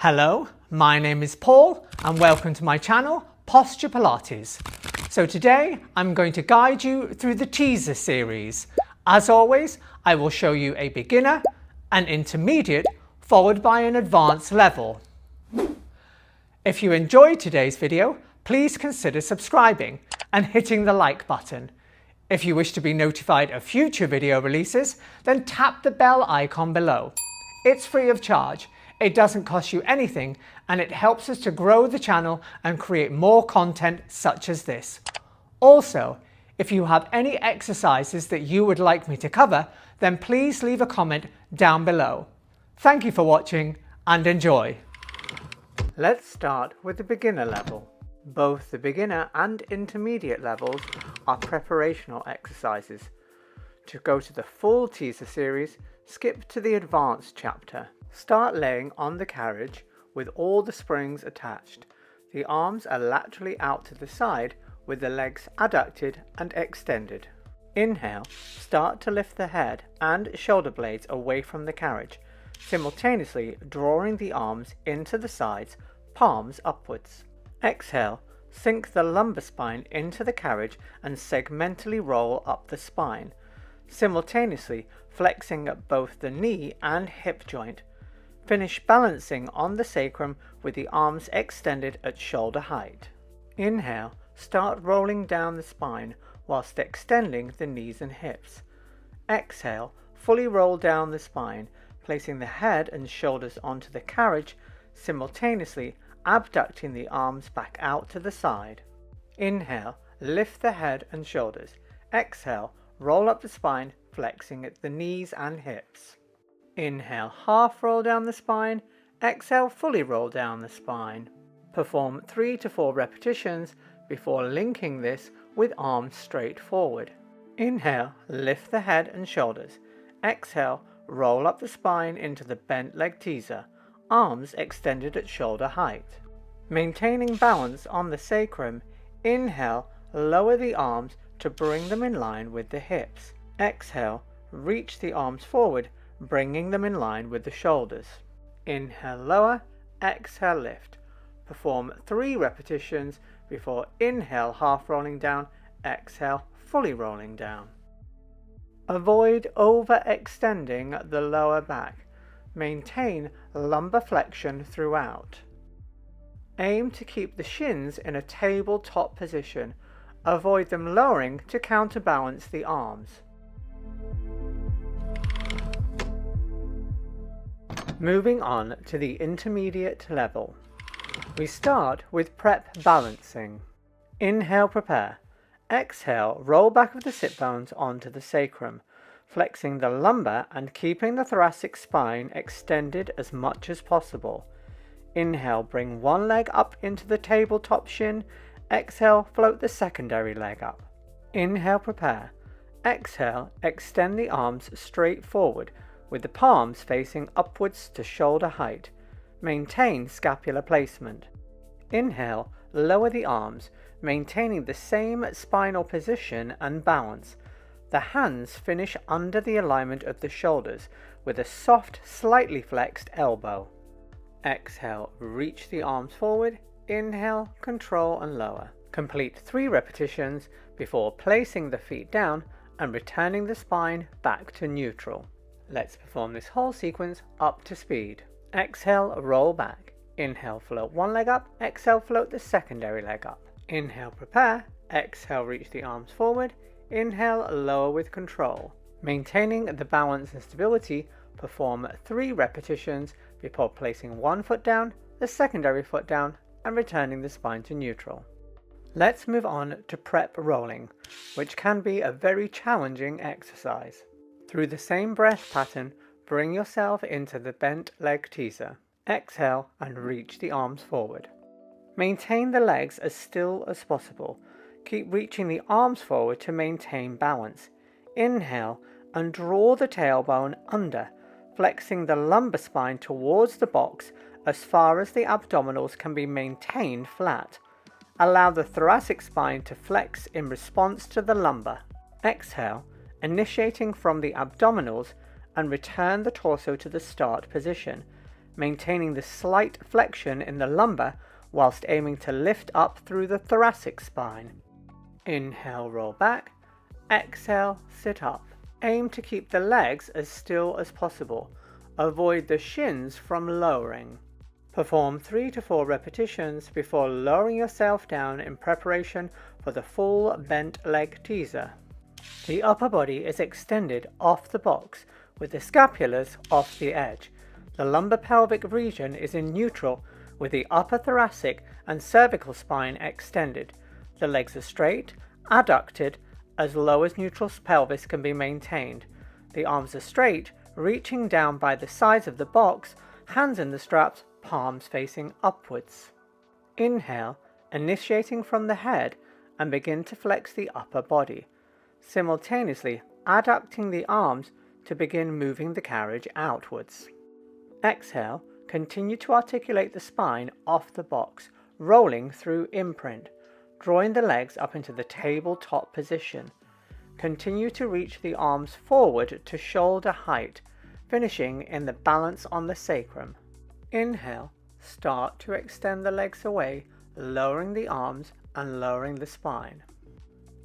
Hello, my name is Paul and welcome to my channel, Posture Pilates. So today I'm going to guide you through the teaser series. As always, I will show you a beginner, an intermediate, followed by an advanced level. If you enjoyed today's video, please consider subscribing and hitting the like button. If you wish to be notified of future video releases, then tap the bell icon below. It's free of charge. It doesn't cost you anything and it helps us to grow the channel and create more content such as this. Also, if you have any exercises that you would like me to cover, then please leave a comment down below. Thank you for watching and enjoy. Let's start with the beginner level. Both the beginner and intermediate levels are preparational exercises. To go to the full teaser series, skip to the advanced chapter. Start laying on the carriage with all the springs attached. The arms are laterally out to the side with the legs adducted and extended. Inhale, start to lift the head and shoulder blades away from the carriage, simultaneously drawing the arms into the sides, palms upwards. Exhale, sink the lumbar spine into the carriage and segmentally roll up the spine, simultaneously flexing at both the knee and hip joint. Finish balancing on the sacrum with the arms extended at shoulder height. Inhale, start rolling down the spine whilst extending the knees and hips. Exhale, fully roll down the spine, placing the head and shoulders onto the carriage, simultaneously abducting the arms back out to the side. Inhale, lift the head and shoulders. Exhale, roll up the spine, flexing at the knees and hips. Inhale, half roll down the spine. Exhale, fully roll down the spine. Perform 3 to 4 repetitions before linking this with arms straight forward. Inhale, lift the head and shoulders. Exhale, roll up the spine into the bent leg teaser, arms extended at shoulder height. Maintaining balance on the sacrum, inhale, lower the arms to bring them in line with the hips. Exhale, reach the arms forward, bringing them in line with the shoulders. Inhale, lower. Exhale, lift. Perform 3 repetitions before inhale, half rolling down. Exhale, fully rolling down. Avoid overextending the lower back. Maintain lumbar flexion throughout. Aim to keep the shins in a tabletop position. Avoid them lowering to counterbalance the arms. Moving on to the intermediate level. We start with prep balancing. Inhale, prepare. Exhale, roll back of the sit bones onto the sacrum, flexing the lumbar and keeping the thoracic spine extended as much as possible. Inhale, bring one leg up into the tabletop shin. Exhale, float the secondary leg up. Inhale, prepare. Exhale, extend the arms straight forward with the palms facing upwards to shoulder height. Maintain scapular placement. Inhale, lower the arms, maintaining the same spinal position and balance. The hands finish under the alignment of the shoulders with a soft, slightly flexed elbow. Exhale, reach the arms forward. Inhale, control and lower. Complete 3 repetitions before placing the feet down and returning the spine back to neutral. Let's perform this whole sequence up to speed. Exhale, roll back. Inhale, float one leg up. Exhale, float the secondary leg up. Inhale, prepare. Exhale, reach the arms forward. Inhale, lower with control. Maintaining the balance and stability, perform 3 repetitions before placing one foot down, the secondary foot down, and returning the spine to neutral. Let's move on to prep rolling, which can be a very challenging exercise. Through the same breath pattern, bring yourself into the bent leg teaser. Exhale and reach the arms forward. Maintain the legs as still as possible. Keep reaching the arms forward to maintain balance. Inhale and draw the tailbone under, flexing the lumbar spine towards the box as far as the abdominals can be maintained flat. Allow the thoracic spine to flex in response to the lumbar. Exhale, initiating from the abdominals, and return the torso to the start position, maintaining the slight flexion in the lumbar whilst aiming to lift up through the thoracic spine. Inhale, roll back. Exhale, sit up. Aim to keep the legs as still as possible. Avoid the shins from lowering. Perform 3 to 4 repetitions before lowering yourself down in preparation for the full bent leg teaser. The upper body is extended off the box with the scapulars off the edge. The lumbar-pelvic region is in neutral with the upper thoracic and cervical spine extended. The legs are straight, adducted, as low as neutral pelvis can be maintained. The arms are straight, reaching down by the sides of the box, hands in the straps, palms facing upwards. Inhale, initiating from the head, and begin to flex the upper body, simultaneously adducting the arms to begin moving the carriage outwards. Exhale, continue to articulate the spine off the box, rolling through imprint, drawing the legs up into the tabletop position. Continue to reach the arms forward to shoulder height, finishing in the balance on the sacrum. Inhale, start to extend the legs away, lowering the arms and lowering the spine.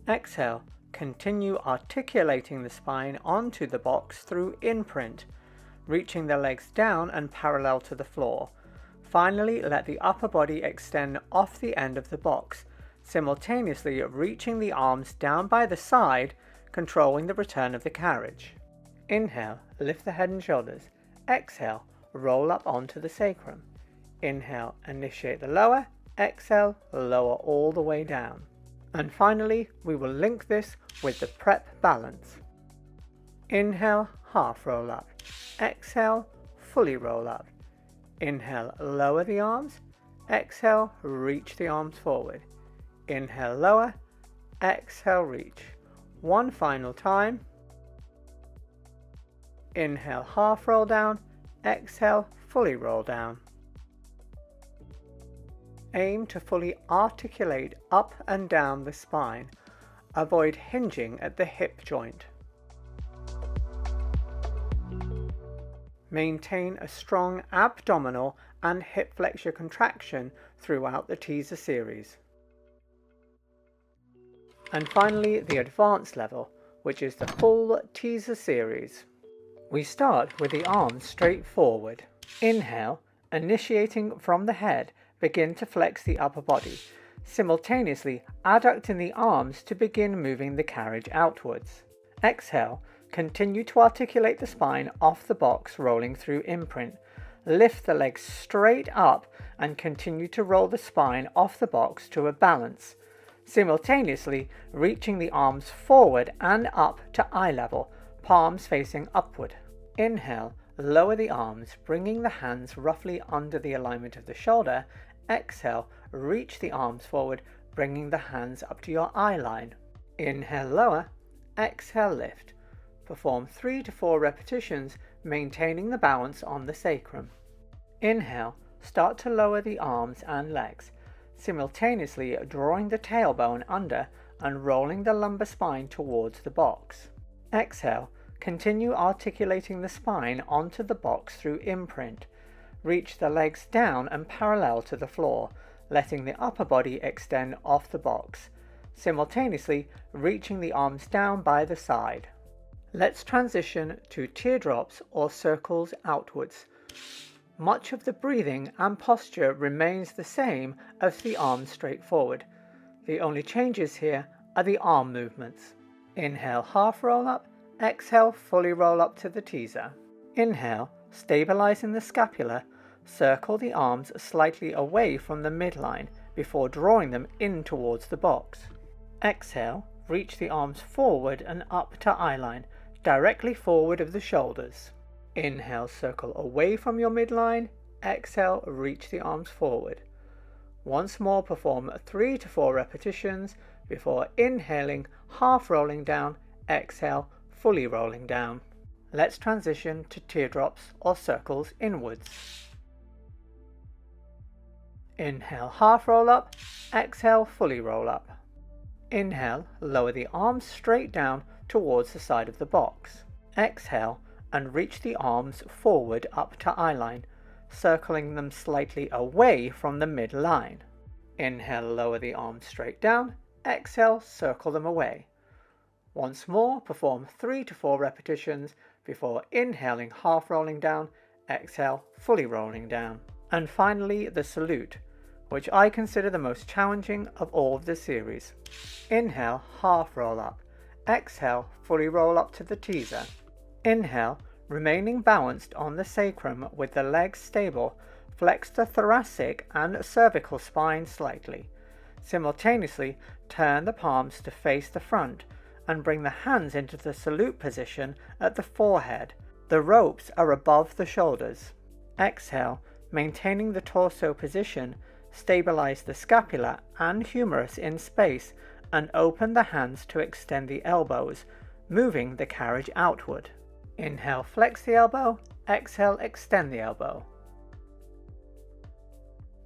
Exhale, continue articulating the spine onto the box through imprint, reaching the legs down and parallel to the floor. Finally, let the upper body extend off the end of the box, simultaneously reaching the arms down by the side, controlling the return of the carriage. Inhale, lift the head and shoulders. Exhale, roll up onto the sacrum. Inhale, initiate the lower. Exhale, lower all the way down. And finally, we will link this with the prep balance. Inhale, half roll up. Exhale, fully roll up. Inhale, lower the arms. Exhale, reach the arms forward. Inhale, lower. Exhale, reach. One final time. Inhale, half roll down. Exhale, fully roll down. Aim to fully articulate up and down the spine. Avoid hinging at the hip joint. Maintain a strong abdominal and hip flexor contraction throughout the teaser series. And finally, the advanced level, which is the full teaser series. We start with the arms straight forward. Inhale, initiating from the head, begin to flex the upper body, simultaneously adducting the arms to begin moving the carriage outwards. Exhale, continue to articulate the spine off the box, rolling through imprint. Lift the legs straight up and continue to roll the spine off the box to a balance, simultaneously reaching the arms forward and up to eye level, palms facing upward. Inhale, lower the arms, bringing the hands roughly under the alignment of the shoulder. Exhale, reach the arms forward, bringing the hands up to your eye line. Inhale, lower. Exhale, lift. Perform 3 to 4 repetitions, maintaining the balance on the sacrum. Inhale, start to lower the arms and legs, simultaneously drawing the tailbone under and rolling the lumbar spine towards the box. Exhale, continue articulating the spine onto the box through imprint. Reach the legs down and parallel to the floor, letting the upper body extend off the box, simultaneously reaching the arms down by the side. Let's transition to teardrops or circles outwards. Much of the breathing and posture remains the same as the arms straight forward. The only changes here are the arm movements. Inhale, half roll up. Exhale, fully roll up to the teaser. Inhale, stabilizing the scapula, circle the arms slightly away from the midline before drawing them in towards the box. Exhale, reach the arms forward and up to eyeline, directly forward of the shoulders. Inhale, circle away from your midline. Exhale, reach the arms forward. Once more, perform 3 to 4 repetitions before inhaling, half rolling down. Exhale, fully rolling down. Let's transition to teardrops or circles inwards. Inhale, half roll up. Exhale, fully roll up. Inhale, lower the arms straight down towards the side of the box. Exhale, and reach the arms forward up to eyeline, circling them slightly away from the midline. Inhale, lower the arms straight down. Exhale, circle them away. Once more, perform 3 to 4 repetitions before inhaling, half rolling down. Exhale, fully rolling down. And finally, the salute, which I consider the most challenging of all of the series. Inhale, half roll up. Exhale, fully roll up to the teaser. Inhale, remaining balanced on the sacrum with the legs stable, flex the thoracic and cervical spine slightly. Simultaneously, turn the palms to face the front and bring the hands into the salute position at the forehead. The ropes are above the shoulders. Exhale, maintaining the torso position, stabilize the scapula and humerus in space and open the hands to extend the elbows, moving the carriage outward. Inhale, flex the elbow. Exhale, extend the elbow.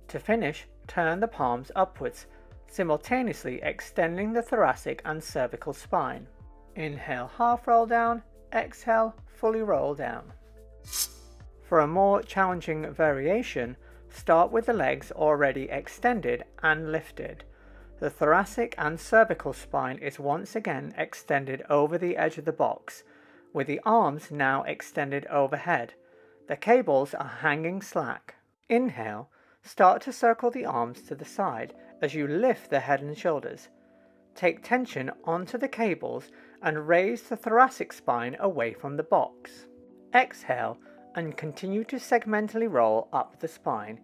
To finish, turn the palms upwards, simultaneously extending the thoracic and cervical spine. Inhale, half roll down. Exhale, fully roll down. For a more challenging variation, start with the legs already extended and lifted. The thoracic and cervical spine is once again extended over the edge of the box, with the arms now extended overhead. The cables are hanging slack. Inhale, start to circle the arms to the side as you lift the head and shoulders. Take tension onto the cables and raise the thoracic spine away from the box. Exhale and continue to segmentally roll up the spine,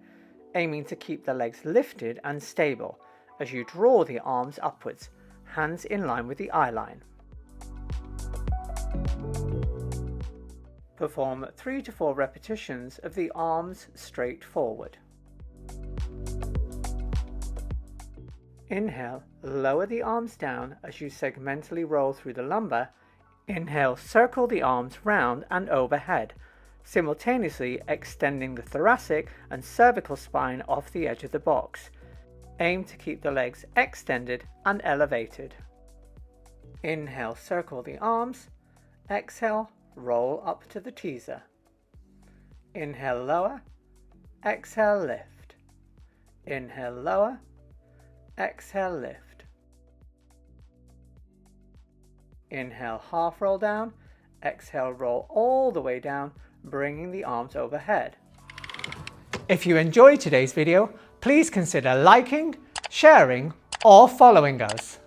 aiming to keep the legs lifted and stable as you draw the arms upwards, hands in line with the eye line. Perform 3 to 4 repetitions of the arms straight forward. Inhale, lower the arms down as you segmentally roll through the lumbar. Inhale, circle the arms round and overhead, simultaneously extending the thoracic and cervical spine off the edge of the box. Aim to keep the legs extended and elevated. Inhale, circle the arms. Exhale, roll up to the teaser. Inhale, lower. Exhale, lift. Inhale, lower. Exhale, lift. Inhale, half roll down. Exhale, roll all the way down, bringing the arms overhead. If you enjoyed today's video, please consider liking, sharing, or following us.